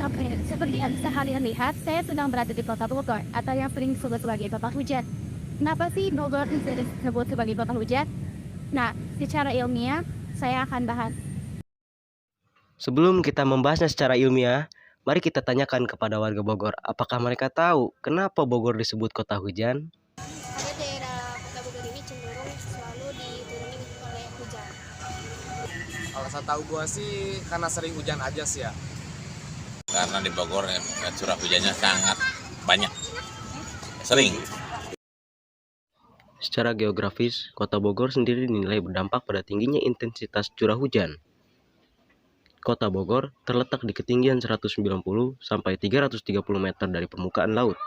Oke, seperti yang bisa kalian lihat, saya sedang berada di kota Bogor, atau yang sering disebut sebagai kota hujan. Kenapa sih Bogor bisa disebut sebagai kota hujan? Nah, secara ilmiah, saya akan bahas. Sebelum kita membahasnya secara ilmiah, mari kita tanyakan kepada warga Bogor, apakah mereka tahu kenapa Bogor disebut kota hujan? Karena daerah kota Bogor ini cenderung selalu dituruni oleh hujan. Kalau saya tahu gua sih karena sering hujan aja sih ya. Karena di Bogor curah hujannya sangat banyak, sering. Secara geografis, kota Bogor sendiri dinilai berdampak pada tingginya intensitas curah hujan. Kota Bogor terletak di ketinggian 190 sampai 330 meter dari permukaan laut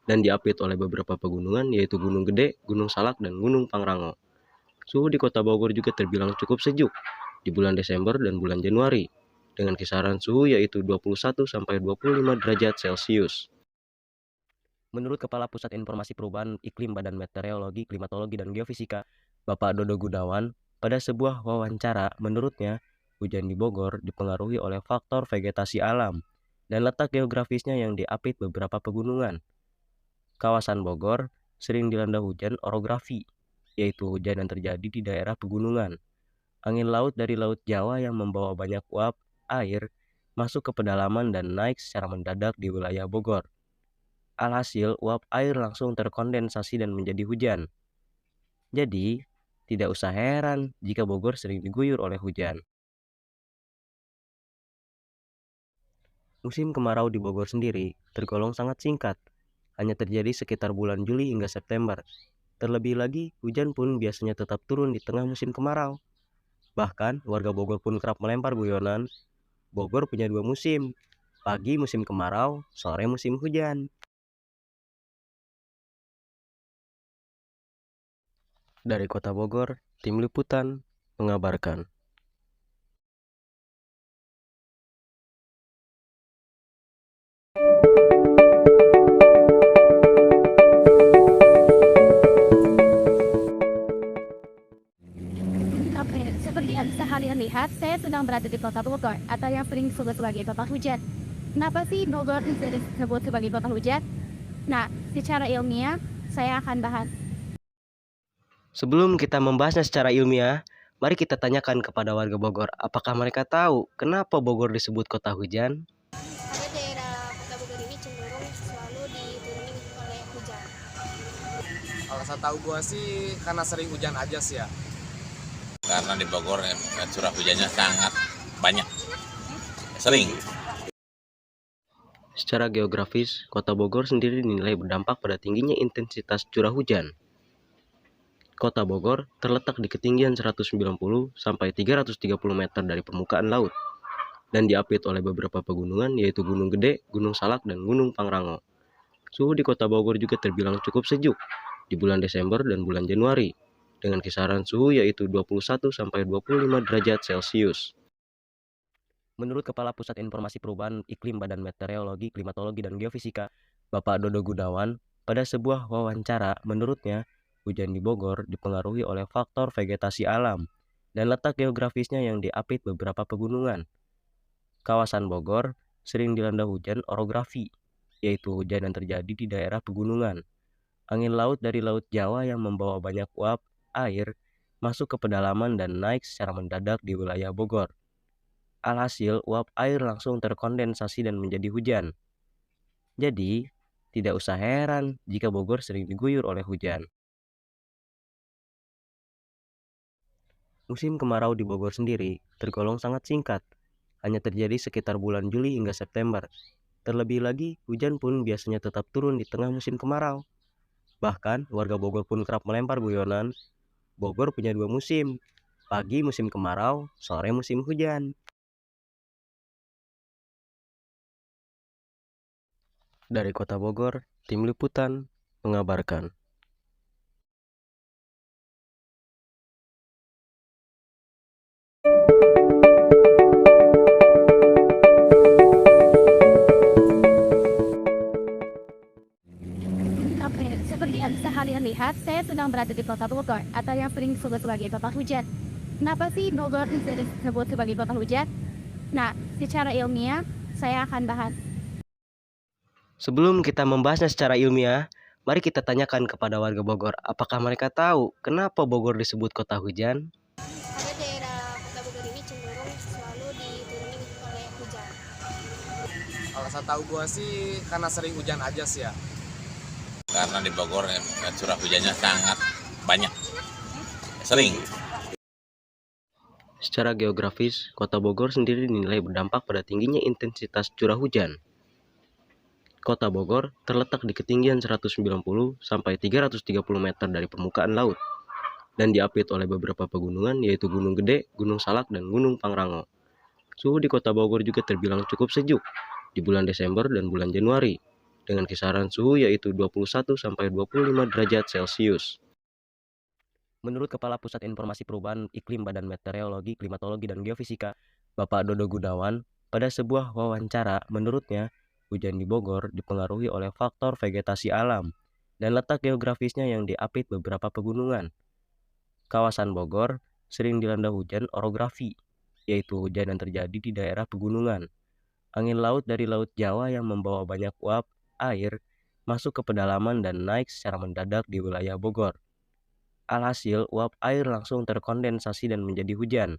dan diapit oleh beberapa pegunungan yaitu Gunung Gede, Gunung Salak, dan Gunung Pangrango. Suhu di kota Bogor juga terbilang cukup sejuk di bulan Desember dan bulan Januari dengan kisaran suhu yaitu 21 sampai 25 derajat Celcius. Menurut Kepala Pusat Informasi Perubahan Iklim Badan Meteorologi, Klimatologi, dan Geofisika, Bapak Dodo Gunawan, pada sebuah wawancara, menurutnya, hujan di Bogor dipengaruhi oleh faktor vegetasi alam dan letak geografisnya yang diapit beberapa pegunungan. Kawasan Bogor sering dilanda hujan orografi, yaitu hujan yang terjadi di daerah pegunungan. Angin laut dari Laut Jawa yang membawa banyak uap air masuk ke pedalaman dan naik secara mendadak di wilayah Bogor. Alhasil, uap air langsung terkondensasi dan menjadi hujan. Jadi, tidak usah heran jika Bogor sering diguyur oleh hujan. Musim kemarau di Bogor sendiri tergolong sangat singkat, hanya terjadi sekitar bulan Juli hingga September. Terlebih lagi, hujan pun biasanya tetap turun di tengah musim kemarau. Bahkan, warga Bogor pun kerap melempar guyonan, Bogor punya dua musim, pagi musim kemarau, sore musim hujan. Dari Kota Bogor, Tim Liputan mengabarkan. Oke, seperti yang bisa kalian lihat, saya sedang berada di kota Bogor, atau yang sering disebut sebagai kota hujan. Kenapa sih Bogor bisa disebut sebagai kota hujan? Nah, secara ilmiah, saya akan bahas. Sebelum kita membahasnya secara ilmiah, mari kita tanyakan kepada warga Bogor, apakah mereka tahu kenapa Bogor disebut kota hujan? Karena daerah kota Bogor ini cenderung selalu dituruni oleh hujan. Kalau saya tahu gua sih karena sering hujan aja sih ya. Karena di Bogor curah hujannya sangat banyak, sering. Secara geografis, kota Bogor sendiri dinilai berdampak pada tingginya intensitas curah hujan. Kota Bogor terletak di ketinggian 190 sampai 330 meter dari permukaan laut dan diapit oleh beberapa pegunungan yaitu Gunung Gede, Gunung Salak, dan Gunung Pangrango. Suhu di kota Bogor juga terbilang cukup sejuk di bulan Desember dan bulan Januari dengan kisaran suhu yaitu 21 sampai 25 derajat Celcius. Menurut Kepala Pusat Informasi Perubahan Iklim Badan Meteorologi, Klimatologi, dan Geofisika, Bapak Dodo Gunawan, pada sebuah wawancara, menurutnya, hujan di Bogor dipengaruhi oleh faktor vegetasi alam dan letak geografisnya yang diapit beberapa pegunungan. Kawasan Bogor sering dilanda hujan orografi, yaitu hujan yang terjadi di daerah pegunungan. Angin laut dari Laut Jawa yang membawa banyak uap air masuk ke pedalaman dan naik secara mendadak di wilayah Bogor. Alhasil, uap air langsung terkondensasi dan menjadi hujan. Jadi, tidak usah heran jika Bogor sering diguyur oleh hujan. Musim kemarau di Bogor sendiri tergolong sangat singkat, hanya terjadi sekitar bulan Juli hingga September. Terlebih lagi, hujan pun biasanya tetap turun di tengah musim kemarau. Bahkan, warga Bogor pun kerap melempar guyonan, Bogor punya dua musim, pagi musim kemarau, sore musim hujan. Dari Kota Bogor, Tim Liputan mengabarkan. Oke, seperti yang bisa kalian lihat, saya sedang sedang berada di kota Bogor atau yang sering disebut sebagai kota hujan. Kenapa sih Bogor bisa disebut sebagai kota hujan? Nah, secara ilmiah, saya akan bahas. Sebelum kita membahasnya secara ilmiah, mari kita tanyakan kepada warga Bogor, apakah mereka tahu kenapa Bogor disebut kota hujan? Ada daerah kota Bogor ini cenderung selalu dituruni oleh hujan. Kalau saya tahu gua sih karena sering hujan aja sih ya. Karena di Bogor curah hujannya sangat banyak, sering. Secara geografis, kota Bogor sendiri dinilai berdampak pada tingginya intensitas curah hujan. Kota Bogor terletak di ketinggian 190 sampai 330 meter dari permukaan laut dan diapit oleh beberapa pegunungan yaitu Gunung Gede, Gunung Salak, dan Gunung Pangrango. Suhu di kota Bogor juga terbilang cukup sejuk di bulan Desember dan bulan Januari dengan kisaran suhu yaitu 21 sampai 25 derajat Celcius. Menurut Kepala Pusat Informasi Perubahan Iklim Badan Meteorologi, Klimatologi, dan Geofisika, Bapak Dodo Gunawan, pada sebuah wawancara, menurutnya, hujan di Bogor dipengaruhi oleh faktor vegetasi alam dan letak geografisnya yang diapit beberapa pegunungan. Kawasan Bogor sering dilanda hujan orografi, yaitu hujan yang terjadi di daerah pegunungan. Angin laut dari Laut Jawa yang membawa banyak uap air masuk ke pedalaman dan naik secara mendadak di wilayah Bogor. Alhasil, uap air langsung terkondensasi dan menjadi hujan.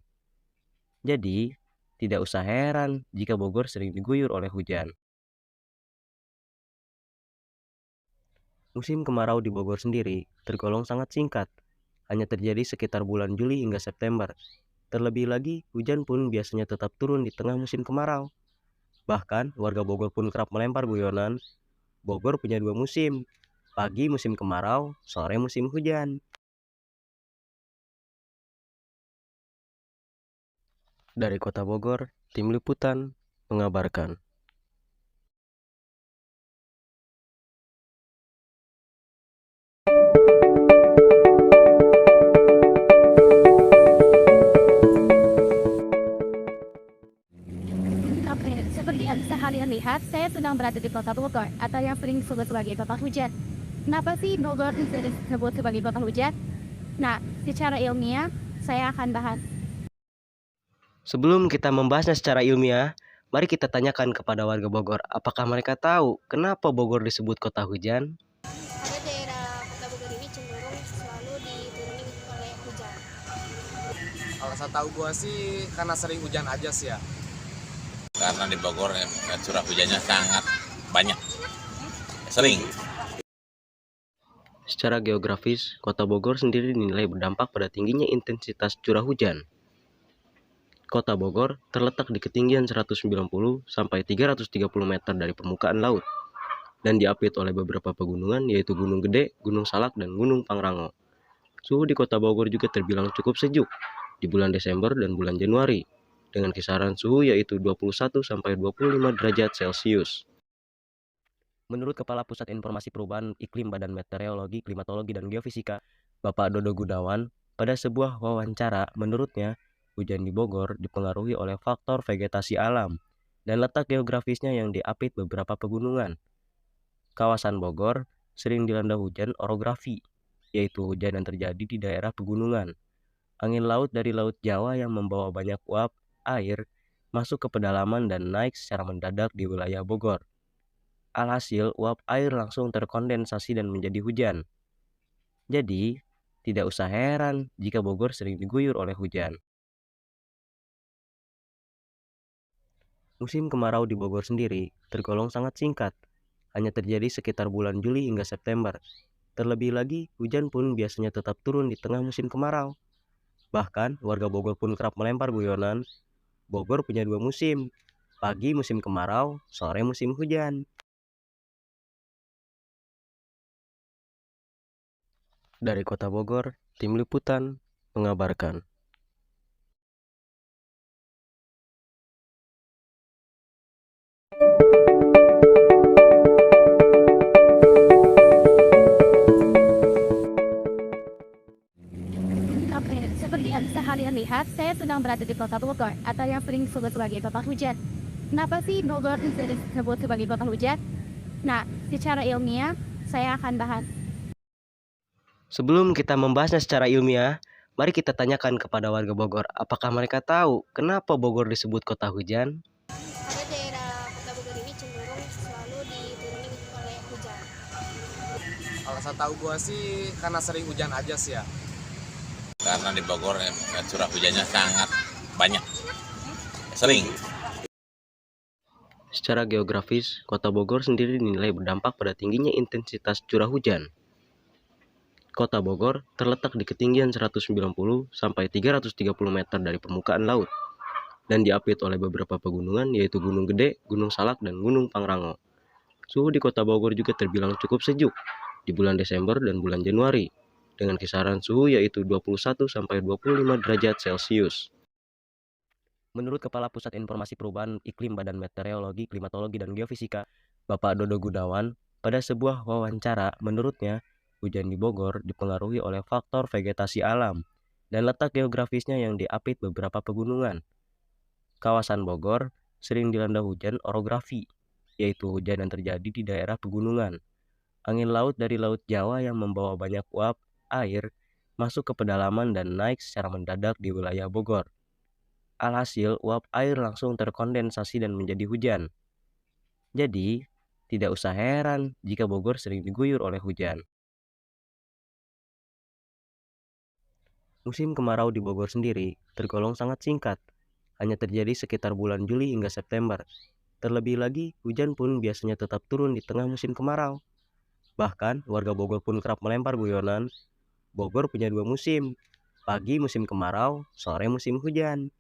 Jadi, tidak usah heran jika Bogor sering diguyur oleh hujan. Musim kemarau di Bogor sendiri tergolong sangat singkat, hanya terjadi sekitar bulan Juli hingga September. Terlebih lagi, hujan pun biasanya tetap turun di tengah musim kemarau. Bahkan, warga Bogor pun kerap melempar guyonan, Bogor punya dua musim, pagi musim kemarau, sore musim hujan. Dari Kota Bogor, Tim Liputan mengabarkan. Oke, seperti yang bisa kalian lihat, saya sedang berada di kota Bogor atau yang sering disebut sebagai kota hujan. Kenapa sih Bogor bisa disebut sebagai kota hujan? Nah, secara ilmiah, saya akan bahas. Sebelum kita membahasnya secara ilmiah, mari kita tanyakan kepada warga Bogor, apakah mereka tahu kenapa Bogor disebut kota hujan? Ada daerah kota Bogor ini cenderung selalu dituruni oleh hujan. Kalau saya tahu gua sih karena sering hujan aja sih ya. Karena di Bogor curah hujannya sangat banyak, sering. Secara geografis, kota Bogor sendiri dinilai berdampak pada tingginya intensitas curah hujan. Kota Bogor terletak di ketinggian 190 sampai 330 meter dari permukaan laut dan diapit oleh beberapa pegunungan yaitu Gunung Gede, Gunung Salak, dan Gunung Pangrango. Suhu di kota Bogor juga terbilang cukup sejuk di bulan Desember dan bulan Januari dengan kisaran suhu yaitu 21 sampai 25 derajat Celcius. Menurut Kepala Pusat Informasi Perubahan Iklim Badan Meteorologi, Klimatologi, dan Geofisika, Bapak Dodo Gunawan, pada sebuah wawancara, menurutnya, hujan di Bogor dipengaruhi oleh faktor vegetasi alam dan letak geografisnya yang diapit beberapa pegunungan. Kawasan Bogor sering dilanda hujan orografi, yaitu hujan yang terjadi di daerah pegunungan. Angin laut dari Laut Jawa yang membawa banyak uap air masuk ke pedalaman dan naik secara mendadak di wilayah Bogor. Alhasil, uap air langsung terkondensasi dan menjadi hujan. Jadi, tidak usah heran jika Bogor sering diguyur oleh hujan. Musim kemarau di Bogor sendiri tergolong sangat singkat, hanya terjadi sekitar bulan Juli hingga September. Terlebih lagi, hujan pun biasanya tetap turun di tengah musim kemarau. Bahkan, warga Bogor pun kerap melempar guyonan, Bogor punya dua musim, pagi musim kemarau, sore musim hujan. Dari Kota Bogor, Tim Liputan mengabarkan. Oke, seperti yang bisa kalian lihat, saya sedang berada di kota Bogor atau yang sering disebut sebagai kota hujan. Kenapa sih Bogor bisa disebut sebagai kota hujan? Nah, secara ilmiah, saya akan bahas. Sebelum kita membahasnya secara ilmiah, mari kita tanyakan kepada warga Bogor, apakah mereka tahu kenapa Bogor disebut kota hujan? Karena daerah kota Bogor ini cenderung selalu dituruni oleh hujan. Alasan tahu gua sih karena sering hujan aja sih ya. Karena di Bogor curah hujannya sangat banyak, sering. Secara geografis, kota Bogor sendiri dinilai berdampak pada tingginya intensitas curah hujan. Kota Bogor terletak di ketinggian 190 sampai 330 meter dari permukaan laut dan diapit oleh beberapa pegunungan yaitu Gunung Gede, Gunung Salak, dan Gunung Pangrango. Suhu di kota Bogor juga terbilang cukup sejuk di bulan Desember dan bulan Januari dengan kisaran suhu yaitu 21 sampai 25 derajat Celcius. Menurut Kepala Pusat Informasi Perubahan Iklim Badan Meteorologi, Klimatologi, dan Geofisika, Bapak Dodo Gunawan, pada sebuah wawancara, menurutnya, hujan di Bogor dipengaruhi oleh faktor vegetasi alam dan letak geografisnya yang diapit beberapa pegunungan. Kawasan Bogor sering dilanda hujan orografi, yaitu hujan yang terjadi di daerah pegunungan. Angin laut dari Laut Jawa yang membawa banyak uap air masuk ke pedalaman dan naik secara mendadak di wilayah Bogor. Alhasil, uap air langsung terkondensasi dan menjadi hujan. Jadi, tidak usah heran jika Bogor sering diguyur oleh hujan. Musim kemarau di Bogor sendiri tergolong sangat singkat, hanya terjadi sekitar bulan Juli hingga September. Terlebih lagi, hujan pun biasanya tetap turun di tengah musim kemarau. Bahkan, warga Bogor pun kerap melempar guyonan, Bogor punya 2 musim, pagi musim kemarau, sore musim hujan.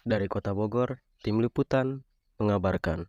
Dari Kota Bogor, Tim Liputan mengabarkan.